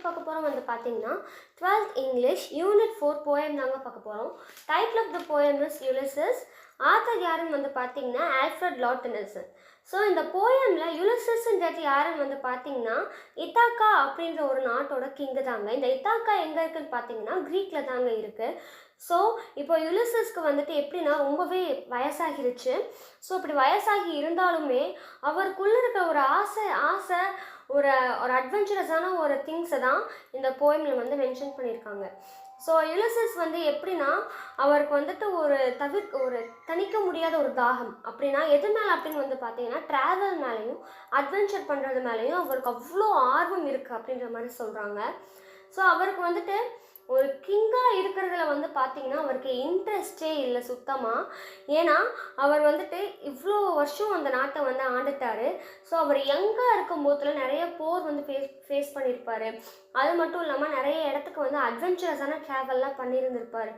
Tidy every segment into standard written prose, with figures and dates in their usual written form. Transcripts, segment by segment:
பார்க்க போகிறோம் வந்து பார்த்தீங்கன்னா 12th இங்கிலீஷ் யூனிட் 4 போயம் தாங்க பார்க்க போகிறோம். Title of the poem is Ulysses. Author யாருன்னு வந்து பார்த்தீங்கன்னா ஆல்ஃப்ரட் லார்ட் டெனிசன். ஸோ இந்த போயமில் யுலிசஸ்ன்றது யாருன்னு வந்து பார்த்தீங்கன்னா இத்தாக்கா அப்படின்ற ஒரு நாட்டோட கிங்கு தாங்க. இந்த இத்தாக்கா எங்கே இருக்குதுன்னு பார்த்தீங்கன்னா க்ரீக்கில் தாங்க இருக்குது. ஸோ இப்போ யுலிசஸ்க்கு வந்துட்டு எப்படின்னா ரொம்பவே வயசாகிருச்சு. ஸோ இப்படி வயசாகி இருந்தாலுமே அவருக்குள்ளே இருக்க ஒரு ஆசை ஒரு ஒரு அட்வென்ச்சரஸான ஒரு திங்ஸை தான் இந்த போயமில் வந்து மென்ஷன் பண்ணியிருக்காங்க. ஸோ யுலிசஸ் வந்து எப்படின்னா அவருக்கு வந்துட்டு ஒரு தணிக்க முடியாத ஒரு தாகம். அப்படின்னா எது மேலே அப்படின்னு வந்து பார்த்தீங்கன்னா ட்ராவல் மேலேயும் அட்வென்ச்சர் பண்ணுறது மேலேயும் அவருக்கு அவ்வளோ ஆர்வம் இருக்குது அப்படின்ற மாதிரி சொல்கிறாங்க. ஸோ அவருக்கு வந்துட்டு ஒரு கிங்காக இருக்கிறதுல வந்து பார்த்திங்கன்னா அவருக்கு இன்ட்ரெஸ்டே இல்லை சுத்தமாக. ஏன்னா அவர் வந்துட்டு இவ்வளோ வருஷம் அந்த நாட்டை வந்து ஆண்டுட்டார். ஸோ அவர் யங்காக இருக்கும் போதில் நிறைய போர் வந்து ஃபேஸ் பண்ணியிருப்பார். அது மட்டும் இல்லாமல் நிறைய இடத்துக்கு வந்து அட்வென்ச்சரஸான ட்ராவல்லாம் பண்ணியிருந்திருப்பார்.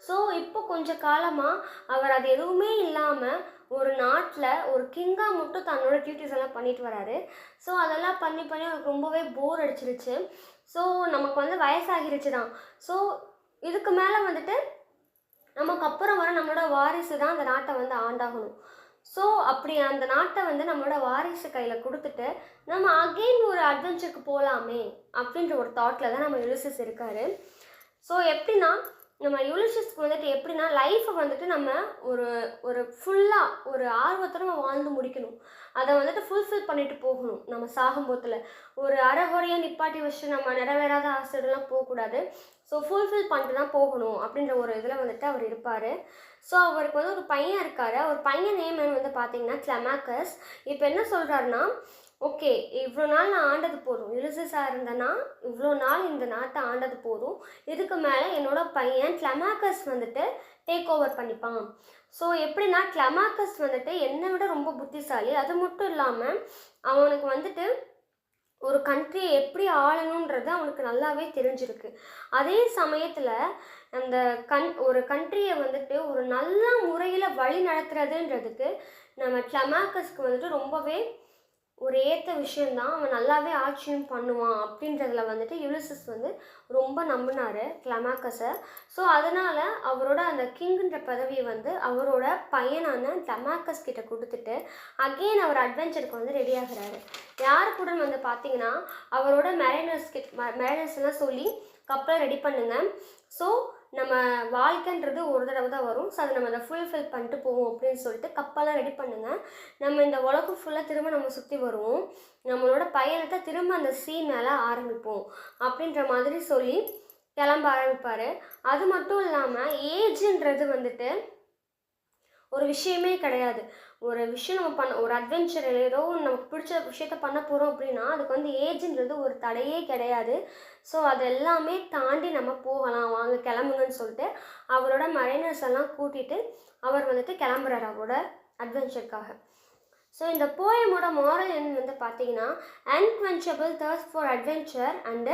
ஸோ இப்போ கொஞ்சம் காலமாக அவர் அது எதுவுமே இல்லாமல் ஒரு நாட்டில் ஒரு கிங்காக மட்டும் தன்னோட டியூட்டிஸ் எல்லாம் பண்ணிட்டு வராரு. ஸோ அதெல்லாம் பண்ணி அவருக்கு ரொம்பவே போர் அடிச்சிருச்சு. ஸோ நமக்கு வந்து வயசாகிருச்சு தான். ஸோ இதுக்கு மேலே வந்துட்டு நமக்கு அப்புறம் வர நம்மளோட வாரிசு தான் அந்த நாட்டை வந்து ஆண்டாகணும். ஸோ அப்படி அந்த நாட்டை வந்து நம்மளோட வாரிசு கையில் கொடுத்துட்டு நம்ம அகெயின் ஒரு அட்வென்ச்சருக்கு போகலாமே அப்படின்ற ஒரு தாட்டில் தான் நம்ம யுலிசஸ் இருக்கார். ஸோ எப்படின்னா நம்ம யுலிசஸ்க்கு வந்துட்டு எப்படின்னா லைஃப்பை வந்துட்டு நம்ம ஒரு ஃபுல்லாக ஒரு ஆர்வத்தோடு நம்ம வாழ்ந்து முடிக்கணும். அதை வந்துட்டு ஃபுல்ஃபில் பண்ணிட்டு போகணும். நம்ம சாகும்போத்தில் ஒரு அரைகுறையாக நிப்பாட்டி வச்சு நம்ம நிறைவேறாத ஆசைலாம் போகக்கூடாது. ஸோ ஃபுல்ஃபில் பண்ணிட்டு தான் போகணும் அப்படின்ற ஒரு இதில் வந்துட்டு அவர் இருப்பார். ஸோ அவருக்கு வந்து ஒரு பையன் இருக்கார். அவர் பையன் நேம் வந்து பார்த்தீங்கன்னா கிளமாக்கஸ். இப்போ என்ன சொல்கிறாருன்னா, ஓகே இவ்வளோ நாள் நான் ஆண்டது போதும், யுலிசஸாக இருந்தேன்னா இவ்வளோ நாள் இந்த நாட்டை ஆண்டது போதும், இதுக்கு மேலே என்னோடய பையன் கிளமாக்கஸ் வந்துட்டு டேக் ஓவர் பண்ணிப்பான். ஸோ எப்படின்னா கிளமாக்கஸ் வந்துட்டு என்னை விட ரொம்ப புத்திசாலி. அது மட்டும் இல்லாமல் அவனுக்கு வந்துட்டு ஒரு கண்ட்ரியை எப்படி ஆளணுன்றது அவனுக்கு நல்லாவே தெரிஞ்சிருக்கு. அதே சமயத்தில் அந்த ஒரு கண்ட்ரியை வந்துட்டு ஒரு நல்ல முறையில் வழி நடத்துறதுன்றதுக்கு நம்ம கிளமாக்கஸ்க்கு வந்துட்டு ரொம்பவே ஒரு ஏற்ற விஷயந்தான். அவன் நல்லாவே ஆட்சியும் பண்ணுவான் அப்படின்றதுல வந்துட்டு யுலிசஸ் வந்து ரொம்ப நம்பினார் கிளமாக்கஸை. ஸோ அதனால் அவரோட அந்த கிங்குன்ற பதவியை வந்து அவரோட பையனான கிளமாக்கஸ் கிட்ட கொடுத்துட்டு அகெயின் அவர் அட்வென்ச்சருக்கு வந்து ரெடி ஆகிறாரு. யார் கூட வந்து பார்த்தீங்கன்னா அவரோட மெரைனர்ஸ் எல்லாம் சொல்லி கப்பலை ரெடி பண்ணுங்க. ஸோ நம்ம வாழ்க்கைன்றது ஒரு தடவை தான் வரும். ஸோ அதை நம்ம அதை ஃபுல்ஃபில் பண்ணிட்டு போவோம் அப்படின்னு சொல்லிட்டு கப்பெல்லாம் ரெடி பண்ணுங்கள். நம்ம இந்த உலகம் ஃபுல்லாக திரும்ப நம்ம சுற்றி வருவோம். நம்மளோட பயணத்தை திரும்ப அந்த மேலே ஆரம்பிப்போம் அப்படின்ற மாதிரி சொல்லி கிளம்ப ஆரம்பிப்பார். அது மட்டும் இல்லாமல் ஏஜ்ன்றது வந்துட்டு ஒரு விஷயமே கிடையாது. ஒரு விஷயம் நம்ம ஒரு அட்வென்ச்சர் ஏதோ நமக்கு பிடிச்ச விஷயத்த பண்ண போகிறோம் அப்படின்னா அதுக்கு வந்து ஏஜ்ன்றது ஒரு தடையே கிடையாது. ஸோ அது எல்லாமே தாண்டி நம்ம போகலாம், வாங்க கிளம்புங்கன்னு சொல்லிட்டு அவரோட மெரைனர்ஸ் எல்லாம் கூட்டிகிட்டு அவர் வந்துட்டு கிளம்புறாரு அவரோட அட்வென்ச்சருக்காக. ஸோ இந்த போயமோட மாரல் என்ன வந்து பார்த்தீங்கன்னா unquenchable thirst for adventure and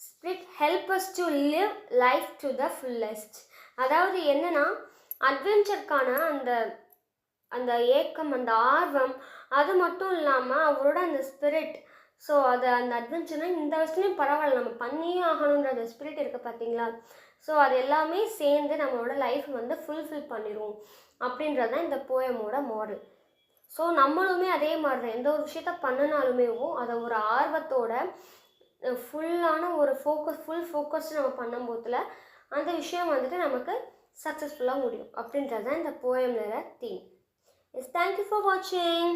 spirit help us to live life to the fullest. அதாவது என்னன்னா அட்வென்ச்சருக்கான அந்த ஏக்கம், அந்த ஆர்வம், அது மட்டும் இல்லாமல் அவரோட அந்த ஸ்பிரிட். ஸோ அது அந்த அட்வென்ச்சர்னா இந்த வருஷத்துலேயும் பரவாயில்ல நம்ம பண்ணியே ஆகணுன்ற அந்த ஸ்பிரிட் இருக்குது பார்த்தீங்களா. ஸோ அது எல்லாமே சேர்ந்து நம்மளோட லைஃப் வந்து ஃபுல்ஃபில் பண்ணிடும் அப்படின்றது தான் இந்த போயமோட மாரல். ஸோ நம்மளுமே அதே மாதிரி தான் எந்த ஒரு விஷயத்த பண்ணினாலுமே அதை ஒரு ஆர்வத்தோட ஃபுல்லான ஒரு ஃபுல் ஃபோக்கஸ் நம்ம பண்ணும்போதில் அந்த விஷயம் வந்துட்டு நமக்கு சக்ஸஸ்ஃபுல்லாக முடியும் அப்படின்றது தான் இந்த போயமில் theme. Thank you for watching.